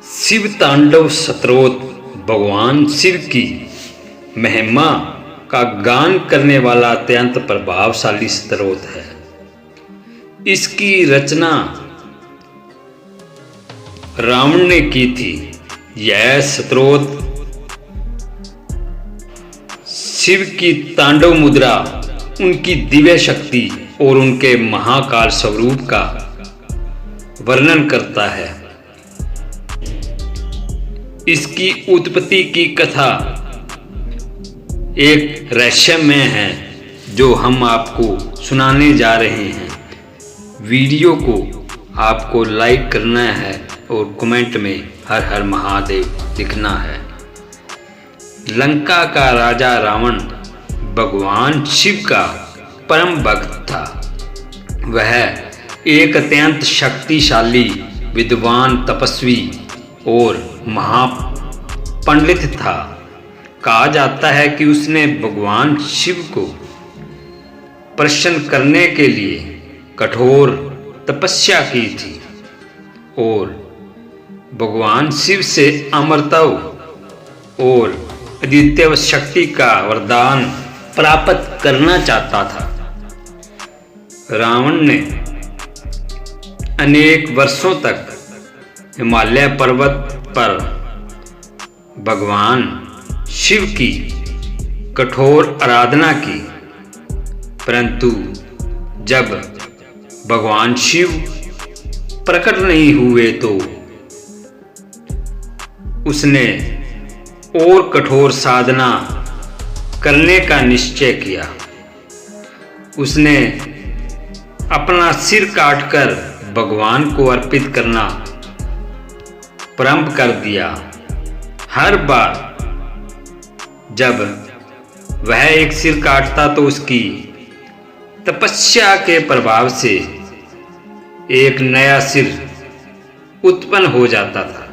शिव तांडव स्तोत्र भगवान शिव की महिमा का गान करने वाला अत्यंत प्रभावशाली स्तोत्र है। इसकी रचना रावण ने की थी। यह स्तोत्र शिव की तांडव मुद्रा, उनकी दिव्य शक्ति और उनके महाकाल स्वरूप का वर्णन करता है। इसकी उत्पत्ति की कथा एक रहस्यमय है जो हम आपको सुनाने जा रहे हैं। वीडियो को आपको लाइक करना है और कमेंट में हर हर महादेव लिखना है। लंका का राजा रावण भगवान शिव का परम भक्त था। वह एक अत्यंत शक्तिशाली, विद्वान, तपस्वी और महापंडित था। कहा जाता है कि उसने भगवान शिव को प्रसन्न करने के लिए कठोर तपस्या की थी और भगवान शिव से अमरत्व और अद्वितीय शक्ति का वरदान प्राप्त करना चाहता था। रावण ने अनेक वर्षों तक हिमालय पर्वत पर भगवान शिव की कठोर आराधना की, परंतु जब भगवान शिव प्रकट नहीं हुए तो उसने और कठोर साधना करने का निश्चय किया। उसने अपना सिर काटकर भगवान को अर्पित करना प्रारंभ कर दिया। हर बार जब वह एक सिर काटता तो उसकी तपस्या के प्रभाव से एक नया सिर उत्पन्न हो जाता था।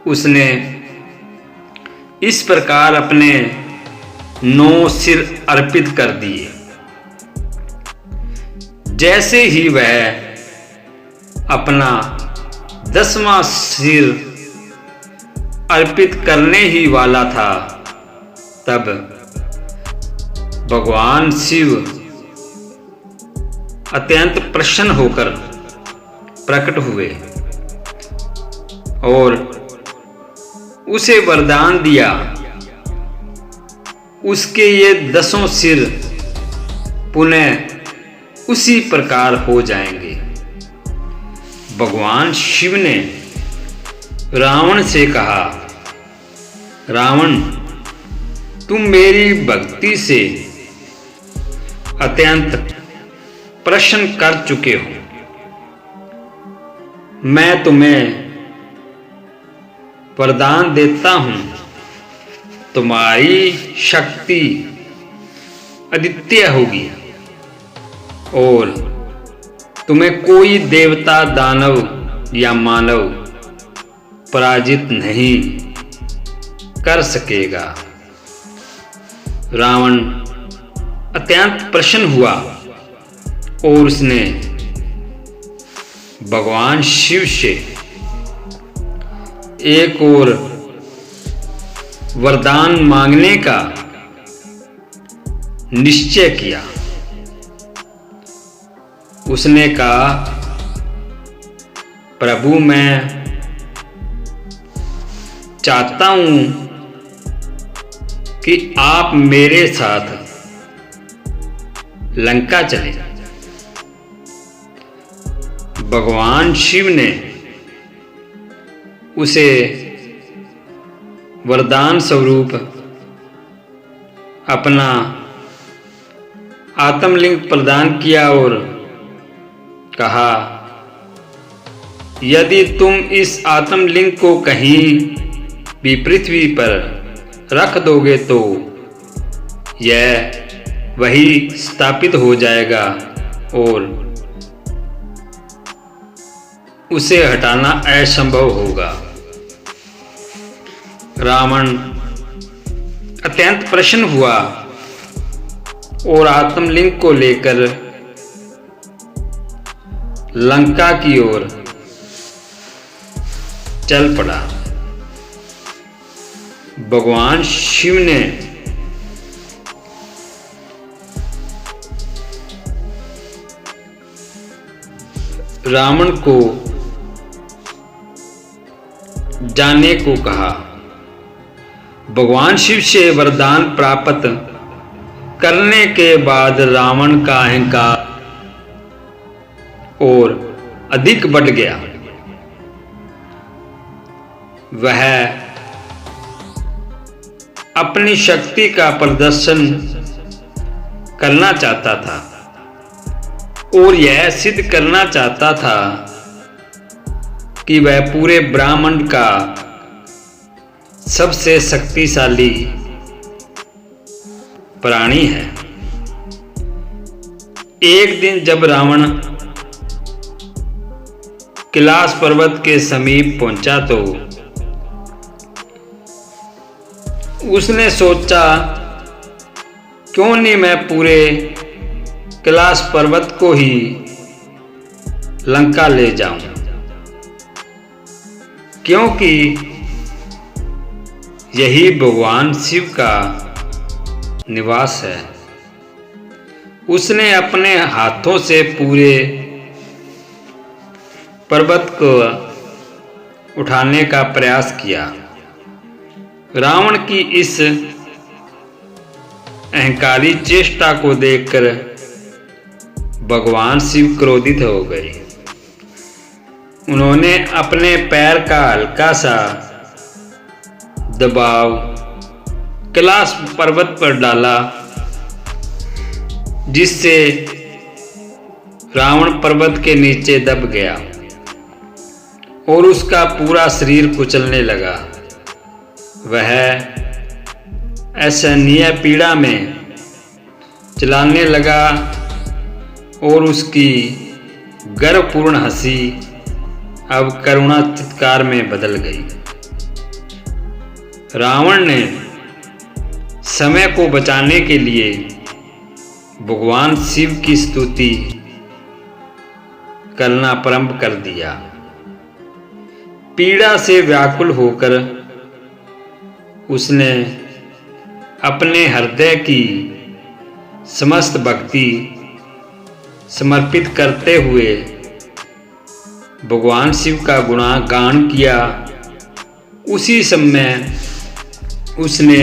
उसने इस प्रकार अपने 9 सिर अर्पित कर दिए। जैसे ही वह अपना 10वां सिर अर्पित करने ही वाला था, तब भगवान शिव अत्यंत प्रसन्न होकर प्रकट हुए और उसे वरदान दिया। उसके ये 10 सिर पुनः उसी प्रकार हो जाएंगे। भगवान शिव ने रावण से कहा, रावण, तुम मेरी भक्ति से अत्यंत प्रसन्न कर चुके हो। मैं तुम्हें वरदान देता हूं, तुम्हारी शक्ति अद्वितीय होगी और तुम्हें कोई देवता, दानव या मानव पराजित नहीं कर सकेगा। रावण अत्यंत प्रसन्न हुआ और उसने भगवान शिव से एक और वरदान मांगने का निश्चय किया। उसने कहा, प्रभु, मैं चाहता हूं कि आप मेरे साथ लंका चलें। भगवान शिव ने उसे वरदान स्वरूप अपना आत्मलिंग प्रदान किया और कहा, यदि तुम इस आत्मलिंग को कहीं भी पृथ्वी पर रख दोगे तो यह वही स्थापित हो जाएगा और उसे हटाना असंभव होगा। रावण अत्यंत प्रसन्न हुआ और आत्मलिंग को लेकर लंका की ओर चल पड़ा। भगवान शिव ने रावण को जाने को कहा। भगवान शिव से वरदान प्राप्त करने के बाद रावण का अहंकार और अधिक बढ़ गया। वह अपनी शक्ति का प्रदर्शन करना चाहता था और यह सिद्ध करना चाहता था कि वह पूरे ब्रह्मांड का सबसे शक्तिशाली प्राणी है। एक दिन जब रावण कैलाश पर्वत के समीप पहुंचा तो उसने सोचा, क्यों नहीं मैं पूरे कैलाश पर्वत को ही लंका ले जाऊं, क्योंकि यही भगवान शिव का निवास है। उसने अपने हाथों से पूरे पर्वत को उठाने का प्रयास किया। रावण की इस अहंकारी चेष्टा को देखकर भगवान शिव क्रोधित हो गए। उन्होंने अपने पैर का हल्का सा दबाव कैलाश पर्वत पर डाला, जिससे रावण पर्वत के नीचे दब गया और उसका पूरा शरीर कुचलने लगा। वह असहनीय पीड़ा में चिल्लाने लगा और उसकी गर्वपूर्ण हंसी अब करुणा चित्कार में बदल गई। रावण ने समय को बचाने के लिए भगवान शिव की स्तुति करना प्रारंभ कर दिया। पीड़ा से व्याकुल होकर उसने अपने हृदय की समस्त भक्ति समर्पित करते हुए भगवान शिव का गुणगान किया। उसी समय उसने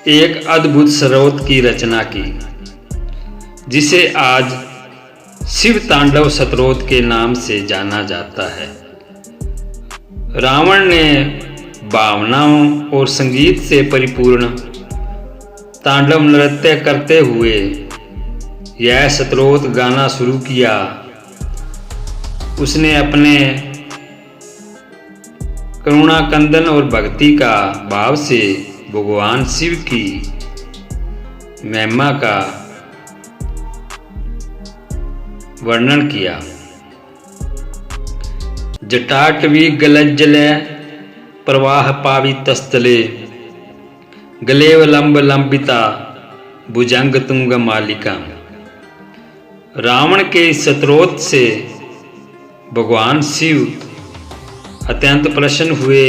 एक अद्भुत स्रोत की रचना की, जिसे आज शिव तांडव स्रोत के नाम से जाना जाता है। रावण ने भावनाओं और संगीत से परिपूर्ण तांडव नृत्य करते हुए यह स्रोत गाना शुरू किया। उसने अपने करुणा कंदन और भक्ति का भाव से भगवान शिव की महिमा का वर्णन किया। जटाटवी गलज्जले प्रवाह पावितस्थले गलेव लंब लंबिता भुजंग तुंग मालिका। रावण के इस स्रोत से भगवान शिव अत्यंत प्रसन्न हुए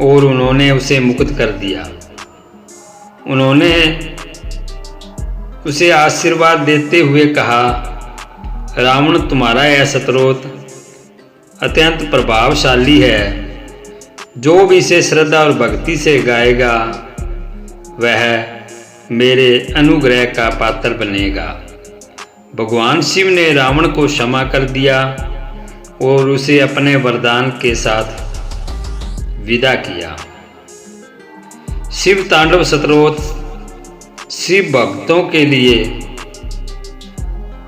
और उन्होंने उसे मुक्त कर दिया। उन्होंने उसे आशीर्वाद देते हुए कहा, रावण, तुम्हारा यह स्रोत अत्यंत प्रभावशाली है। जो भी इसे श्रद्धा और भक्ति से गाएगा वह मेरे अनुग्रह का पात्र बनेगा। भगवान शिव ने रावण को क्षमा कर दिया और उसे अपने वरदान के साथ विदा किया। शिव तांडव स्रोत शिव भक्तों के लिए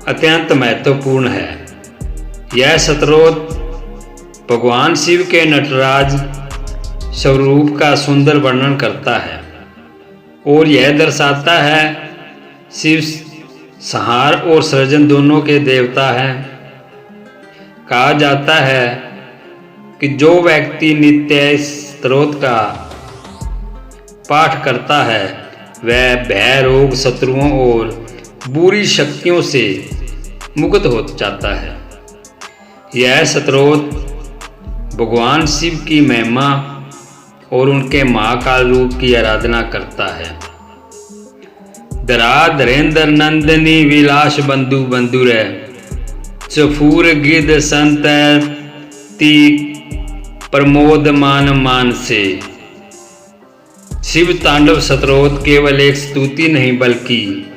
अत्यंत महत्वपूर्ण है। यह स्रोत भगवान शिव के नटराज स्वरूप का सुंदर वर्णन करता है और यह दर्शाता है शिव संहार और सृजन दोनों के देवता हैं। कहा जाता है कि जो व्यक्ति नित्य इस स्रोत का पाठ करता है वह भय, रोग, शत्रुओं और बुरी शक्तियों से मुक्त हो जाता है। यह स्रोत भगवान शिव की महिमा और उनके महाकाल रूप की आराधना करता है। धरा धरेंद्र नंदनी विलास बंधु बंधुर चफूर गिद संत ती प्रमोद मान मान से। शिव तांडव स्तोत्र केवल एक स्तुति नहीं बल्कि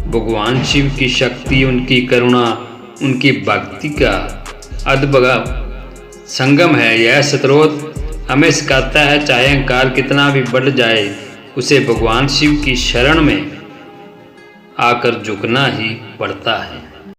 भगवान शिव की शक्ति, उनकी करुणा, उनकी भक्ति का अद्भुत संगम है। यह स्तोत्र हमें सिखाता है चाहे अहंकार कितना भी बढ़ जाए, उसे भगवान शिव की शरण में आकर झुकना ही पड़ता है।